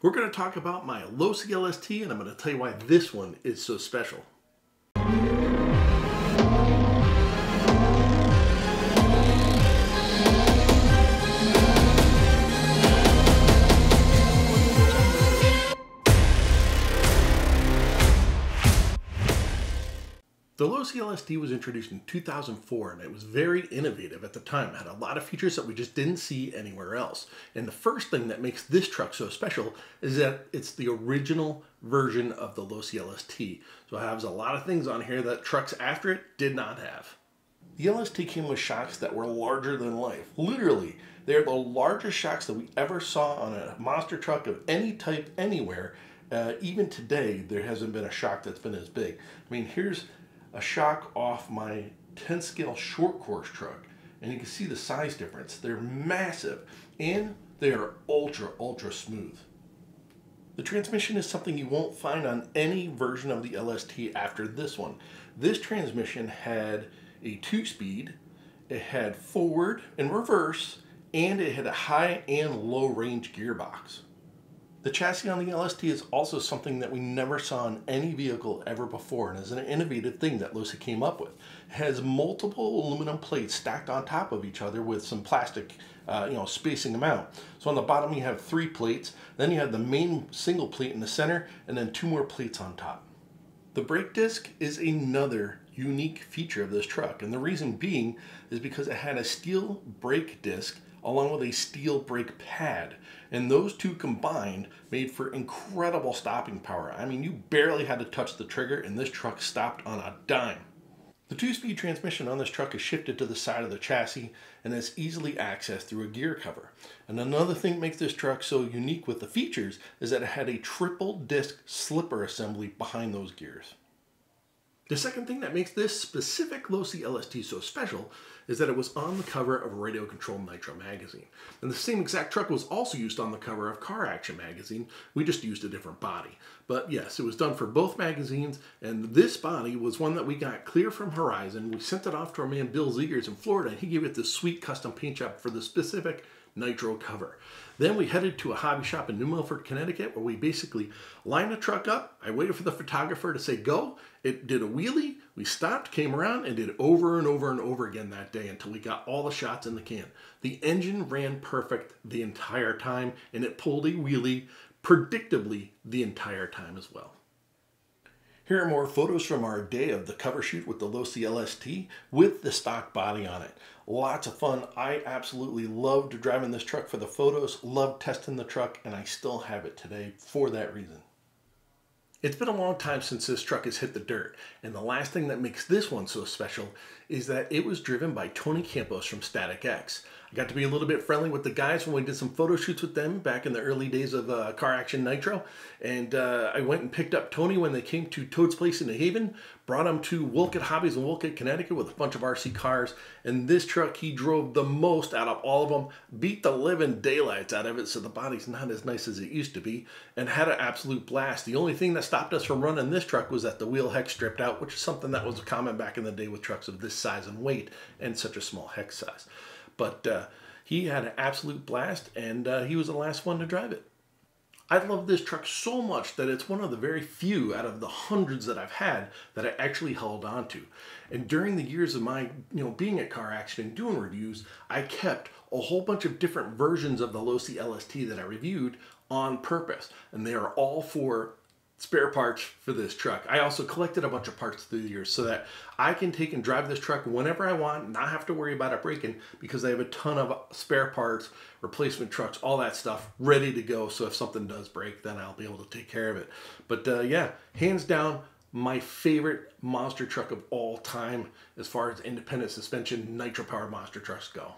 We're going to talk about my Losi LST, and I'm going to tell you why this one is so special. The Losi LST was introduced in 2004, and it was very innovative at the time. It had a lot of features that we just didn't see anywhere else. And the first thing that makes this truck so special is that it's the original version of the Losi LST. So it has a lot of things on here that trucks after it did not have. The LST came with shocks that were larger than life. Literally, they're the largest shocks that we ever saw on a monster truck of any type anywhere. Even today, there hasn't been a shock that's been as big. I mean, here's a shock off my 10 scale short course truck, and you can see the size difference. They're massive and they are ultra smooth. The transmission is something you won't find on any version of the LST after this one. This transmission had a 2-speed, it had forward and reverse, and it had a high and low range gearbox. The chassis on the LST is also something that we never saw in any vehicle ever before, and is an innovative thing that Losi came up with. It has multiple aluminum plates stacked on top of each other with some plastic spacing them out. So on the bottom you have 3 plates, then you have the main single plate in the center, and then 2 more plates on top. The brake disc is another unique feature of this truck, and the reason being is because it had a steel brake disc along with a steel brake pad, and those two combined made for incredible stopping power. I mean, you barely had to touch the trigger and this truck stopped on a dime. The 2-speed transmission on this truck is shifted to the side of the chassis and is easily accessed through a gear cover. And another thing that makes this truck so unique with the features is that it had a triple disc slipper assembly behind those gears. The second thing that makes this specific Losi LST so special is that it was on the cover of Radio Control Nitro Magazine. And the same exact truck was also used on the cover of Car Action Magazine. We just used a different body. But yes, it was done for both magazines, and this body was one that we got clear from Horizon. We sent it off to our man Bill Zegers in Florida, and he gave it this sweet custom paint job for the specific Nitro cover. Then we headed to a hobby shop in New Milford, Connecticut, where we basically lined the truck up. I waited for the photographer to say go. It did a wheelie. We stopped, came around, and did it over and over and over again that day until we got all the shots in the can. The engine ran perfect the entire time, and it pulled a wheelie predictably the entire time as well. Here are more photos from our day of the cover shoot with the Losi LST with the stock body on it. Lots of fun. I absolutely loved driving this truck for the photos, loved testing the truck, and I still have it today for that reason. It's been a long time since this truck has hit the dirt, and the last thing that makes this one so special is that it was driven by Tony Campos from Static X. I got to be a little bit friendly with the guys when we did some photo shoots with them back in the early days of Car Action Nitro, and I went and picked up Tony when they came to Toad's Place in New Haven, brought him to Wolcott Hobbies in Wolcott, Connecticut with a bunch of RC cars, and this truck he drove the most out of all of them, beat the living daylights out of it, so the body's not as nice as it used to be, and had an absolute blast. The only thing that stopped us from running this truck was that the wheel hex stripped out, which is something that was common back in the day with trucks of this size and weight and such a small hex size. But he had an absolute blast, and he was the last one to drive it. I love this truck so much that it's one of the very few out of the hundreds that I've had that I actually held on to. And during the years of my being at Car Action and doing reviews, I kept a whole bunch of different versions of the Losi LST that I reviewed on purpose. And they are all for spare parts for this truck. I also collected a bunch of parts through the years so that I can take and drive this truck whenever I want, not have to worry about it breaking, because I have a ton of spare parts, replacement trucks, all that stuff ready to go. So if something does break, then I'll be able to take care of it. But yeah, hands down, my favorite monster truck of all time as far as independent suspension, nitro powered monster trucks go.